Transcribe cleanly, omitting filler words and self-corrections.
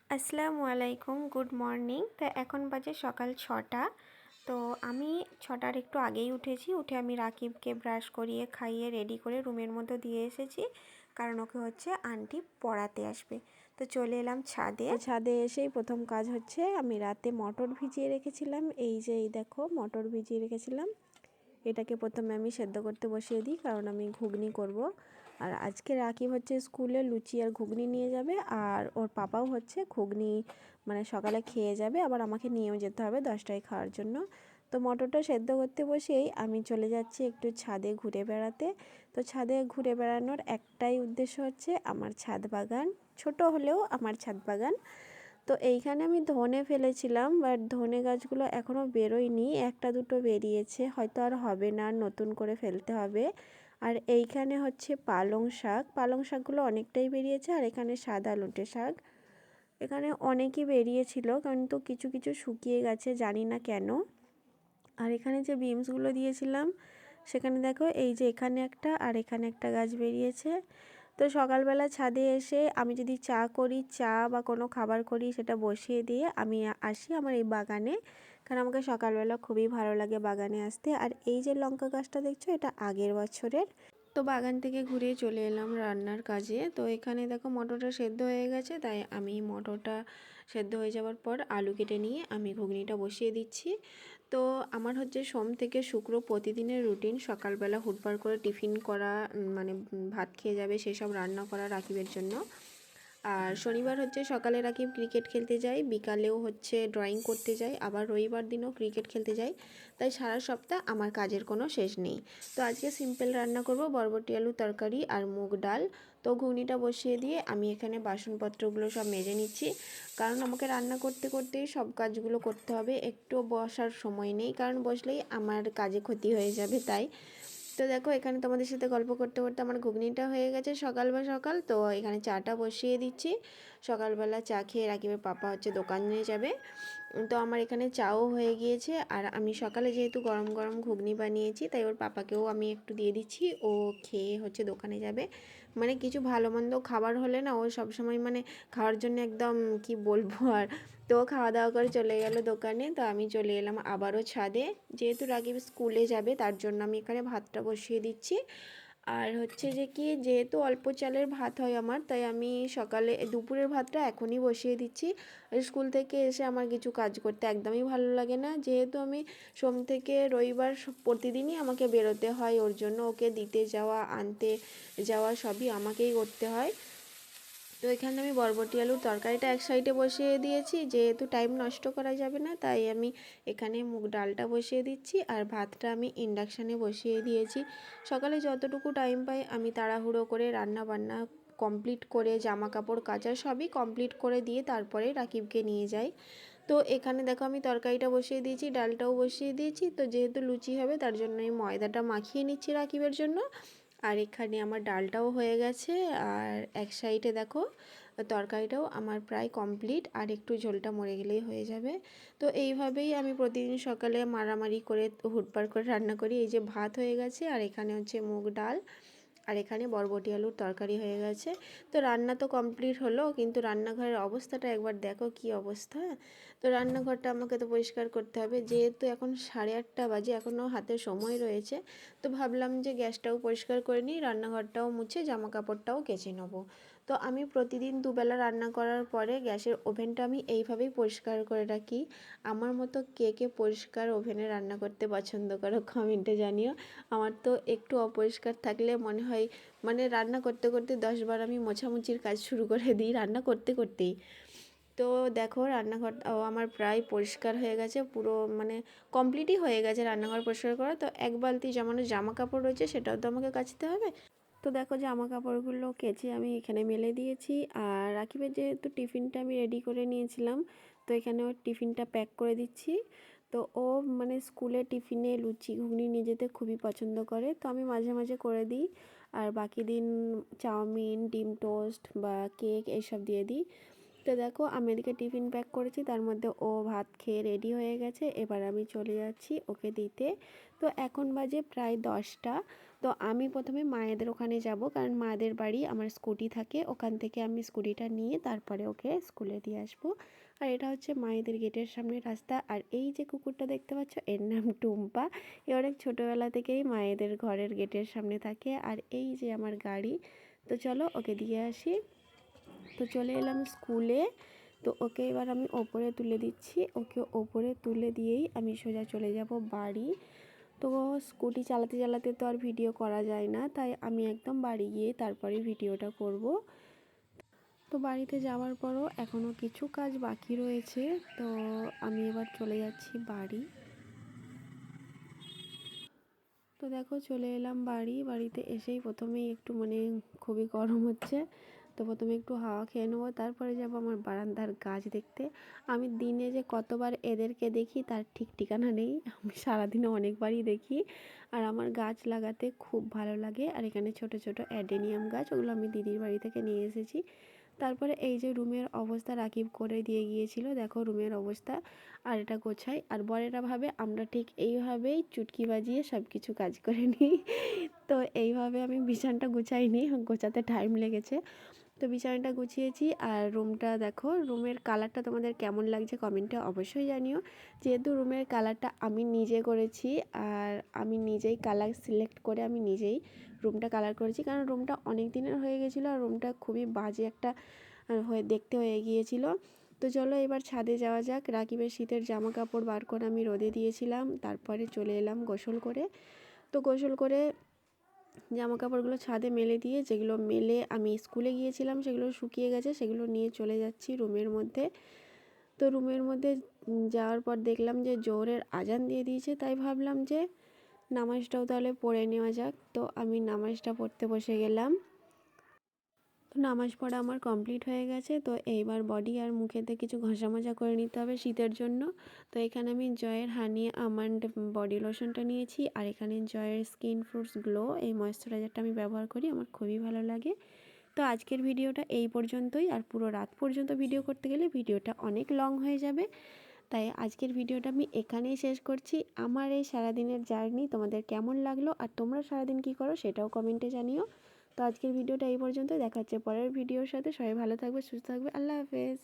আসসালামু আলাইকুম, good morning. তা এখন বাজে সকাল 6টা। তো আমি 6টার একটু আগেই উঠেছি। উঠে আমি রাকিবকে ব্রাশ করিয়ে খাইয়ে রেডি করে রুমের মধ্যে দিয়ে এসেছি, কারণ ওকে হচ্ছে আন্টি পড়াতে আসবে। তো চলে এলাম ছাদে। ছাদে এসেই প্রথম কাজ হচ্ছে, আমি রাতে মটর ভিজিয়ে রেখেছিলাম। এই দেখো, মটর ভিজিয়ে রেখেছিলাম। এটাকে প্রথমে আমি সেদ্ধ করতে বসিয়ে দিই, কারণ আমি ঘুগনি করব। আর আজকে রাকিব হচ্ছে স্কুলে লুচি আর ঘুগনি নিয়ে যাবে, আর ওর পাপাও হচ্ছে ঘুগনি মানে সকালে খেয়ে যাবে, আবার আমাকে নিয়েও যেতে হবে 10টায় খাওয়ার জন্য। তো মটরটা সেদ্ধ করতে বসেই আমি চলে যাচ্ছি একটু ছাদে ঘুরে বেড়াতে। তো ছাদে ঘুরে বেড়ানোর একটাই উদ্দেশ্য হচ্ছে আমার ছাদ বাগান, ছোট হলেও আমার ছাদ বাগান। তো এইখানে আমি ধনে ফেলেছিলাম, বাট ধনে গাছগুলো এখনও বেরোয়নি, একটা দুটো বেরিয়েছে, হয়তো আর হবে না, নতুন করে ফেলতে হবে। আর এইখানে হচ্ছে পালং শাক, পালং শাকগুলো অনেকটাই বেরিয়েছে। আর এখানে সাদা লুটে শাক, এখানে অনেকই বেরিয়েছিল, কিন্তু কিছু কিছু শুকিয়ে গেছে, জানি না কেন। আর এখানে যে বিমসগুলো দিয়েছিলাম, সেখানে দেখো এই যে এখানে একটা আর এখানে একটা গাছ বেরিয়েছে। তো সকালবেলা ছাদে এসে আমি যদি চা করি, চা বা কোনো খাবার করি, সেটা বসিয়ে দিয়ে আমি আসি আমার এই বাগানে, কারণ আমাকে সকালবেলা খুবই ভালো লাগে বাগানে আসতে। আর এই যে লঙ্কা গাছটা দেখছো, এটা আগের বছরের। তো বাগান থেকে ঘুরে চলে এলাম রান্নার কাজে। তো এখানে দেখো মটরটা সেদ্ধ হয়ে গেছে, তাই আমি মটরটা সেদ্ধ হয়ে যাওয়ার পর আলু কেটে নিয়ে আমি ঘুগনিটা বসিয়ে দিচ্ছি। তো আমার হচ্ছে সোম থেকে শুক্র প্রতিদিনের রুটিন সকালবেলা হুটপাড় করে টিফিন করা, মানে ভাত খেয়ে যাবে সেসব রান্না করা রাকিবের জন্য। আর শনিবার হচ্ছে সকালে রাকিব ক্রিকেট খেলতে যায়, বিকালেও হচ্ছে ড্রয়িং করতে যায়, আবার রবিবার দিনও ক্রিকেট খেলতে যায়। তাই সারা সপ্তাহ আমার কাজের কোনো শেষ নেই। তো আজকে সিম্পল রান্না করব, বরবটি আলু তরকারি আর মুগ ডাল। তো ঘুগনিটা বসিয়ে দিয়ে আমি এখানে বাসনপত্রগুলো সব মেজে নিচ্ছি, কারণ আমাকে রান্না করতে করতেই সব কাজগুলো করতে হবে, একটু বসার সময় নেই, কারণ বসলেই আমার কাজে ক্ষতি হয়ে যাবে। তাই তো দেখো, এখানে তোমাদের সাথে গল্প করতে করতে আমার ঘুগনিটা হয়ে গেছে সকাল। তো এখানে চাটা বসিয়ে দিচ্ছি। সকালবেলা চা খেয়ে রাকিবের পাপা হচ্ছে দোকানে যাবে। তো আমার এখানে চাও হয়ে গিয়েছে। আর আমি সকালে যেহেতু গরম গরম ঘুগনি বানিয়েছি, তাই ওর পাপাকেও আমি একটু দিয়ে দিচ্ছি, ও খেয়ে হচ্ছে দোকানে যাবে। মানে কিছু ভালো মন্দ খাবার হলে না, ও সবসময় মানে খাওয়ার জন্য একদম কি বলবো আর। তো খাওয়া দাওয়া করে চলে গেল দোকানে। তো আমি চলে এলাম আবারও ছাদে, যেহেতু রাকিব স্কুলে যাবে তার জন্য আমি এখানে ভাতটা বসিয়ে দিচ্ছি। আর হচ্ছে যে কি, যেহেতু অল্প চালের ভাত হয় আমার, তাই আমি সকালে দুপুরের ভাতটা এখনই বসিয়ে দিচ্ছি। আর স্কুল থেকে এসে আমার কিছু কাজ করতে একদমই ভালো লাগে না, যেহেতু আমি সোম থেকে রবিবার প্রতিদিনই আমাকে বেরোতে হয়, ওর জন্য ওকে দিতে যাওয়া আনতে যাওয়া সবই আমাকেই করতে হয়। তো এখানে আমি বরবটি আলুর তরকারিটা এক সাইডে বসিয়ে দিয়েছি, যেহেতু টাইম নষ্ট করা যাবে না, তাই আমি এখানে মুগ ডালটা বসিয়ে দিচ্ছি। আর ভাতটা আমি ইন্ডাকশানে বসিয়ে দিয়েছি। সকালে যতটুকু টাইম পাই আমি তাড়াহুড়ো করে রান্না বান্না কমপ্লিট করে, জামা কাপড় কাচা সবই কমপ্লিট করে দিয়ে তারপরে রাকিবকে নিয়ে যাই। তো এখানে দেখো আমি তরকারিটা বসিয়ে দিয়েছি, ডালটাও বসিয়ে দিয়েছি। তো যেহেতু লুচি হবে, তার জন্য আমি ময়দাটা মাখিয়ে নিচ্ছি রাকিবের জন্য। আর এখানে আমার ডালটাও হয়ে গেছে। আর এক সাইডে দেখো তরকারিটাও আমার প্রায় কমপ্লিট, আর একটু ঝোলটা মরে গেলেই হয়ে যাবে। তো এইভাবেই আমি প্রতিদিন সকালে মারামারি করে হুটপাড় করে রান্না করি। এই যে ভাত হয়ে গেছে, আর এখানে হচ্ছে মুগ ডাল, আর এখানে বরবটি আলুর তরকারি হয়ে গেছে। তো রান্না তো কমপ্লিট হলো, কিন্তু রান্নাঘরের অবস্থাটা একবার দেখো কি অবস্থা। তো রান্নাঘরটা আমাকে তো পরিষ্কার করতে হবে, যেহেতু এখন 8:30 বাজে, এখনও হাতে সময় রয়েছে। তো ভাবলাম যে গ্যাসটাও পরিষ্কার করে নিই, রান্নাঘরটাও মুছে জামা কাপড়টাও কেচে নেবো। তো আমি প্রতিদিন দুবেলা রান্না করার পরে গ্যাসের ওভেনটা আমি এইভাবেই পরিষ্কার করে রাখি। আমার মতো কে কে পরিষ্কার ওভেনে রান্না করতে পছন্দ করো কমেন্টে জানিও। আমার তো একটু অপরিষ্কার থাকলে মনে হয়, মানে রান্না করতে করতে 10 বার আমি মোছামুছির কাজ শুরু করে দিই রান্না করতে করতেই। তো দেখো রান্নাঘরটাও আমার প্রায় পরিষ্কার হয়ে গেছে, পুরো মানে কমপ্লিটই হয়ে গেছে রান্নাঘর পরিষ্কার করা। তো এক বালতি যেমন জামা কাপড় রয়েছে, সেটাও তো আমাকে কাচতে হবে। তো দেখো জামা কাপড়গুলো কেচে আমি এখানে মেলে দিয়েছি। আর রাকিবের যেহেতু টিফিনটা আমি রেডি করে নিয়েছিলাম, তো এখানে ওর টিফিনটা প্যাক করে দিচ্ছি। তো ও মানে স্কুলে টিফিনে লুচি ঘুগনি নিয়ে যেতে খুবই পছন্দ করে, তো আমি মাঝে মাঝে করে দিই। আর বাকি দিন চাউমিন, ডিম টোস্ট বা কেক এইসব দিয়ে দিই। তো দেখো আমি এদিকে টিফিন প্যাক করেছি, তার মধ্যে ও ভাত খেয়ে রেডি হয়ে গেছে। এবার আমি চলে যাচ্ছি ওকে দিতে। তো এখন বাজে প্রায় 10টা। তো আমি প্রথমে মায়েদের ওখানে যাব, কারণ মায়েদের বাড়ি আমার স্কুটি থাকে, ওখান থেকে আমি স্কুটিটা নিয়ে তারপরে ওকে স্কুলে দিয়ে আসবো। আর এটা হচ্ছে মায়েদের গেটের সামনে রাস্তা। আর এই যে কুকুরটা দেখতে পাচ্ছ, এর নাম টুম্পা। এ অনেক ছোটোবেলা থেকেই মায়েদের ঘরের গেটের সামনে থাকে। আর এই যে আমার গাড়ি। তো চলো ওকে দিয়ে আসি। তো চলে এলাম স্কুলে। তো ওকে এবার আমি ওপরে তুলে দিচ্ছি। ওকে ওপরে তুলে দিয়েই আমি সোজা চলে যাব বাড়ি। তো স্কুটি চালাতে চালাতে তো আর ভিডিও করা যায় না, তাই আমি একদম বাড়ি গিয়ে তারপরে ভিডিওটা করব। তো বাড়িতে যাওয়ার পরও এখনও কিছু কাজ বাকি রয়েছে। তো আমি এবার চলে যাচ্ছি বাড়ি। তো দেখো চলে এলাম বাড়ি। বাড়িতে এসেই প্রথমেই একটু খুবই গরম হচ্ছে। তো প্রথমে একটু হাওয়া খেয়ে নেবো, তারপরে যাব আমার বারান্দার গাছ দেখতে। আমি দিনে যে কতবার এদেরকে দেখি তার ঠিক ঠিকানা নেই, আমি সারাদিনে অনেকবারই দেখি। আর আমার গাছ লাগাতে খুব ভালো লাগে। আর এখানে ছোট ছোট অ্যাডেনিয়াম গাছ, ওগুলো আমি দিদির বাড়ি থেকে নিয়ে এসেছি। তারপরে এই যে রুমের অবস্থা রাকিব করে দিয়ে গিয়েছিল, দেখো রুমের অবস্থা। আর এটা গোছাই, আর বরেরা ভাবে আমরা ঠিক এইভাবেই চুটকি বাজিয়ে সব কিছু কাজ করে নিই। তো এইভাবে আমি বিছানাটা গুছাইনি, গোছাতে টাইম লেগেছে। তো বিছানাটা গুছিয়েছি। আর রুমটা দেখো, রুমের কালারটা তোমাদের কেমন লাগছে কমেন্টে অবশ্যই জানিও। যেহেতু রুমের কালারটা আমি নিজে করেছি, আর আমি নিজেই কালার সিলেক্ট করে আমি নিজেই রুমটা কালার করেছি, কারণ রুমটা অনেক দিনের হয়ে গেছিলো আর রুমটা খুবই বাজে একটা দেখতে হয়ে গিয়েছিল। তো চলো এবার ছাদে যাওয়া যাক। রাকিবের শীতের জামা কাপড় বার করে আমি রোদে দিয়েছিলাম, তারপরে চলে এলাম গোসল করে। তো গোসল করে জামা কাপড়গুলো ছাদে মেলে দিয়ে, যেগুলো মেলে আমি স্কুলে গিয়েছিলাম সেগুলো শুকিয়ে গেছে, সেগুলো নিয়ে চলে যাচ্ছি রুমের মধ্যে। তো রুমের মধ্যে যাওয়ার পর দেখলাম যে জোহরের আজান দিয়ে দিয়েছে, তাই ভাবলাম যে নামাজটাও তাহলে পড়ে নেওয়া যাক। তো আমি নামাজটা পড়তে বসে গেলাম। তো নামাজ পড়া আমার কমপ্লিট হয়ে গেছে। তো এইবার বডি আর মুখেতে কিছু ঘষা মাজা করে নিতে হবে শীতের জন্য। তো এখানে আমি জয়ের হানি আমন্ড বডি লোশনটা নিয়েছি, আর এখানে জয়ের স্কিন ফ্রুটস গ্লো এই ময়েশ্চারাইজারটা আমি ব্যবহার করি, আমার খুবই ভালো লাগে। তো আজকের ভিডিওটা এই পর্যন্তই। আর পুরো রাত পর্যন্ত ভিডিও করতে গেলে ভিডিওটা অনেক লং হয়ে যাবে, তাই আজকের ভিডিওটা আমি এখানেই শেষ করছি। আমার এই সারাদিনের জার্নি তোমাদের কেমন লাগলো, আর তোমরা সারাদিন কী করো সেটাও কমেন্টে জানিও। তো আজকের ভিডিওটা এই পর্যন্ত, দেখা হচ্ছে পরের ভিডিওর সাথে। সবাই ভালো থাকবে, সুস্থ থাকবে, আল্লাহ হাফেজ।